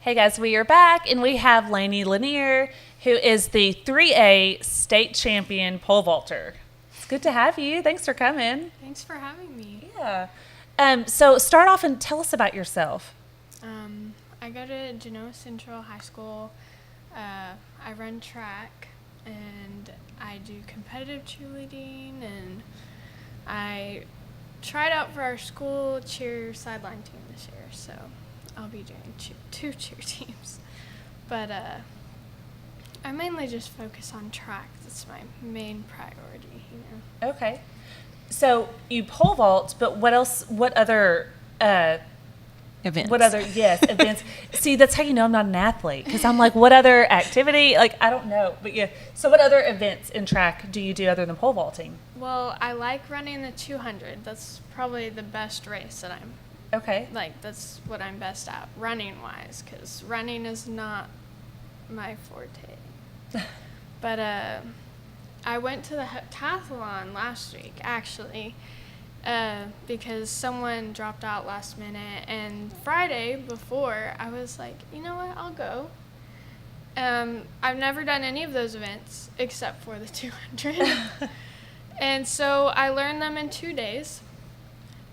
Hey guys, we are back and we have Lainey Lanier, who is the 3A state champion pole vaulter. It's good to have you. Thanks for coming. Thanks for having me. Yeah. So start off and tell us about yourself. I go to Genoa Central High School. I run track and I do competitive cheerleading, and I tried out for our school cheer sideline team this year, so I'll be doing two cheer teams. But I mainly just focus on track. That's my main priority, Okay. So you pole vault, but what else? What other Events. What other events? See, that's how you know I'm not an athlete, because I'm like, what other activity? Like, I don't know, but yeah. So what other events in track do you do other than pole vaulting? Well, I like running the 200. That's probably the best race that I'm Okay. that's what I'm best at, running wise, because running is not my forte. But I went to the heptathlon last week, actually, because someone dropped out last minute, and Friday before, I was like, you know what, I'll go. I've never done any of those events except for the 200. And so I learned them in 2 days.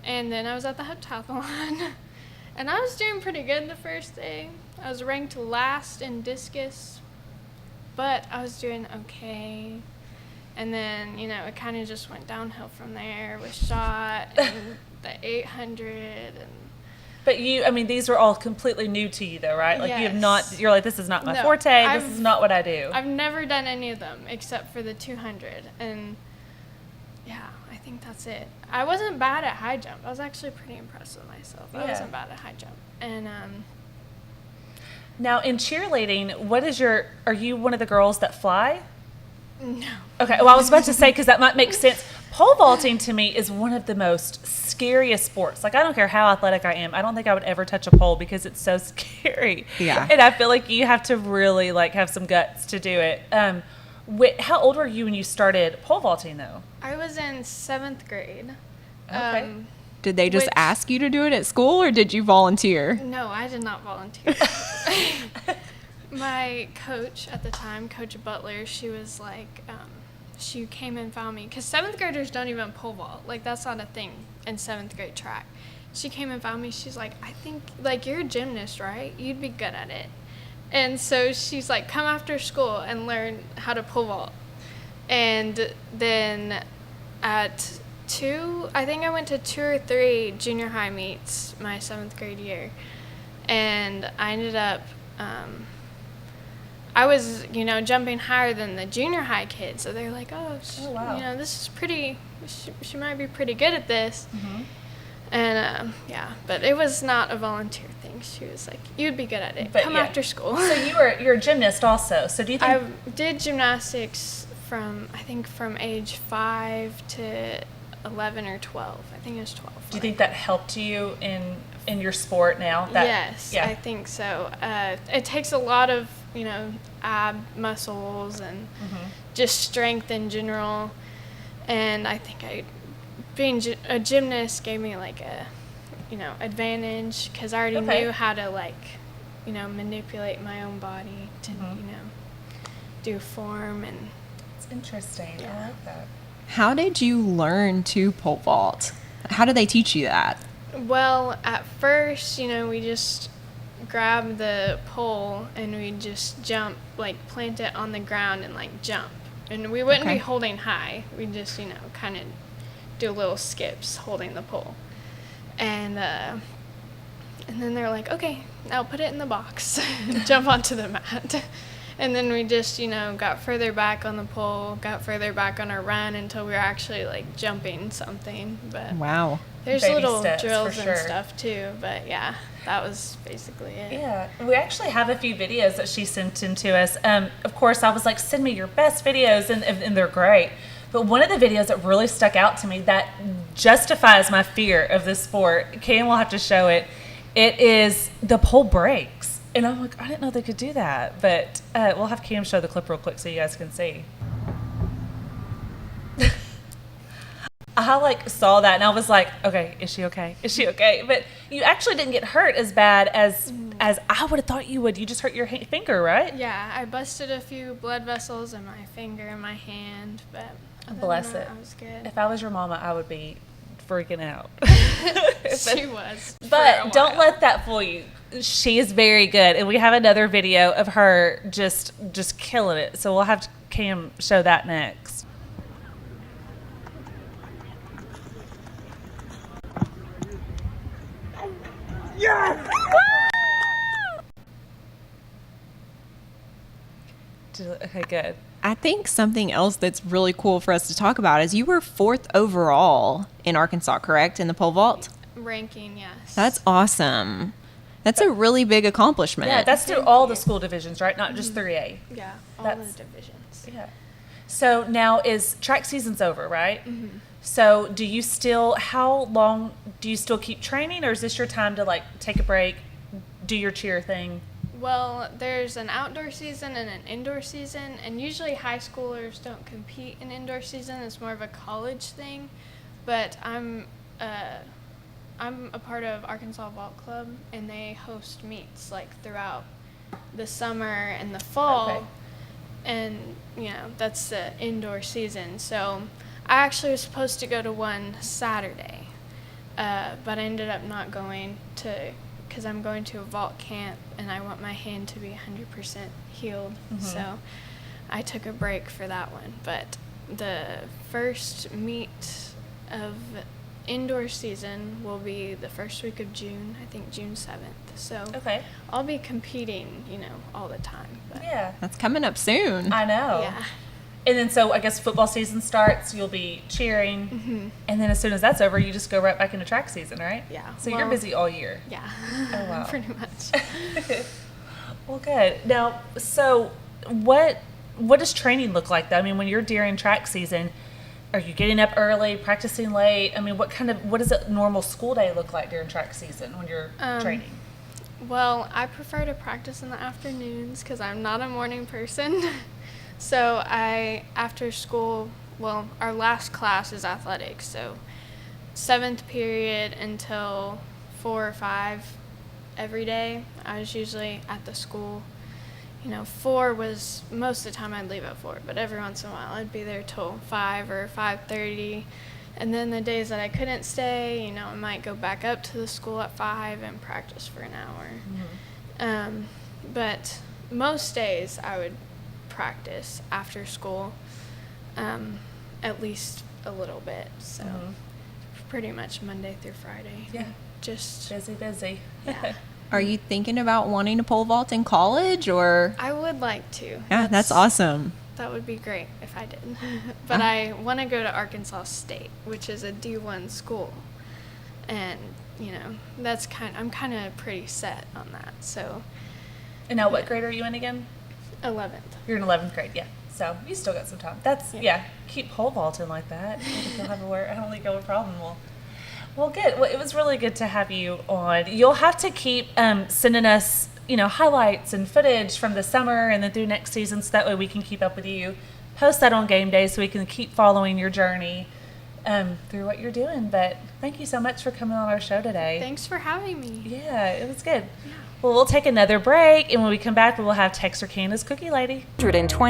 And then I was at the heptathlon, and I was doing pretty good the first day. I was ranked last in discus, but I was doing okay. And then, it kind of just went downhill from there with shot and the 800. But these were all completely new to you, though, right? Like, Yes. you have not, you're like, this is not my No, forte, this is not what I do. I've never done any of them except for the 200. And, yeah, I think that's it. I wasn't bad at high jump. I was actually pretty impressed with myself. I wasn't bad at high jump. And now, in cheerleading, are you one of the girls that fly? no. Okay, well, I was about to say, because that might make sense. Pole vaulting, to me, is one of the most scariest sports. Like, I don't care how athletic I am. I don't think I would ever touch a pole because it's so scary. Yeah. And I feel like you have to really, have some guts to do it. How old were you when you started pole vaulting, though? I was in 7th grade. Okay. Did they just ask you to do it at school, or did you volunteer? No, I did not volunteer. My coach at the time, Coach Butler, she was like, she came and found me, because 7th graders don't even pole vault. Like, that's not a thing in 7th grade track. She came and found me. She's like, I think, you're a gymnast, right? You'd be good at it. And so she's like, come after school and learn how to pole vault. And then at I think I went to 2 or 3 junior high meets my 7th grade year. And I ended up, I was, jumping higher than the junior high kids. So they're like, oh wow. This is pretty, she might be pretty good at this. Mm-hmm. And, but it was not a volunteer thing. She was like, you'd be good at it. Come after school. So you're a gymnast also. So do you think... I did gymnastics from age 5 to 11 or 12. I think it was 12. Do you think that helped you in your sport now? Yes, I think so. It takes a lot of, ab muscles and just strength in general. And I think being a gymnast gave me a, advantage, because I already knew how to manipulate my own body to, do form. And it's interesting. Yeah. I like that. How did you learn to pole vault? How did they teach you that? Well, at first, we just grab the pole and we just jump, plant it on the ground and jump. And we wouldn't be holding high. We just, kind of do little skips holding the pole. And then they're like, okay, now put it in the box and jump onto the mat. And then we just, got further back on the pole, got further back on our run until we were actually jumping something. But wow. There's Baby little steps, drills for and sure. stuff too. But yeah, that was basically it. Yeah, we actually have a few videos that she sent in to us. Of course, I was like, send me your best videos, and they're great. But one of the videos that really stuck out to me that justifies my fear of this sport, Cam will have to show it, it is the pole breaks. And I'm like, I didn't know they could do that. But we'll have Cam show the clip real quick so you guys can see. I saw that and I was like, okay, is she okay? Is she okay? But you actually didn't get hurt as bad as as I would have thought you would. You just hurt your finger, right? Yeah, I busted a few blood vessels in my finger and my hand, but other Bless than that, it. I was good. If I was your mama, I would be freaking out. She was. for a But don't while. let that fool you. She is very good, and we have another video of her just killing it. So we'll have Cam show that next. Yes! Okay, good. I think something else that's really cool for us to talk about is you were 4th overall in Arkansas, correct? In the pole vault? Ranking, yes. That's awesome. That's a really big accomplishment. Yeah, that's through all the school divisions, right? Not just 3A. Yeah, all That's- the divisions. Yeah. So now is track season's over, right? Mm-hmm. So do you still, how long do you still keep training, or is this your time to like take a break, do your cheer thing? Well, there's an outdoor season and an indoor season, and usually high schoolers don't compete in indoor season. It's more of a college thing. But I'm a part of Arkansas Vault Club, and they host meets like throughout the summer and the fall. Okay. And that's the indoor season. So I actually was supposed to go to one Saturday, but I ended up not going to, because I'm going to a vault camp and I want my hand to be 100% healed. So I took a break for that one. But the first meet of indoor season will be the first week of June, I think June 7th. So Okay. I'll be competing, all the time. But Yeah. That's coming up soon. I know. yeah. And then so I guess football season starts, you'll be cheering. And then as soon as that's over, you just go right back into track season, right? Yeah. So you're Well, busy all year. Yeah. Oh, wow. Pretty much. Well, good. Now, so what does training look like though? I mean, when you're during track season, are you getting up early, practicing late? I mean, what does a normal school day look like during track season when you're training? Well, I prefer to practice in the afternoons because I'm not a morning person. So after school, well, our last class is athletics. So 7th period until 4 or 5 every day, I was usually at the school. 4 was most of the time I'd leave at 4, but every once in a while I'd be there till 5 or 5:30. And then the days that I couldn't stay, I might go back up to the school at 5 and practice for an hour. But most days I would practice after school, at least a little bit. So pretty much Monday through Friday. Yeah. Just, Busy. yeah. Are you thinking about wanting to pole vault in college, or? I would like to. Yeah, that's awesome. That would be great if I did. But I want to go to Arkansas State, which is a D1 school. And, I'm kind of pretty set on that. So, And now what grade are you in again? 11th. You're in 11th grade, yeah. So you still got some time. That's, yeah, keep pole vaulting like that. I don't think you'll have a problem. Well, good. Well, it was really good to have you on. You'll have to keep sending us, highlights and footage from the summer and then through next season, so that way we can keep up with you. Post that on Gameday so we can keep following your journey through what you're doing. But thank you so much for coming on our show today. Thanks for having me. Yeah, it was good. Well, we'll take another break, and when we come back, we will have Texarkana's Cookie Lady. 120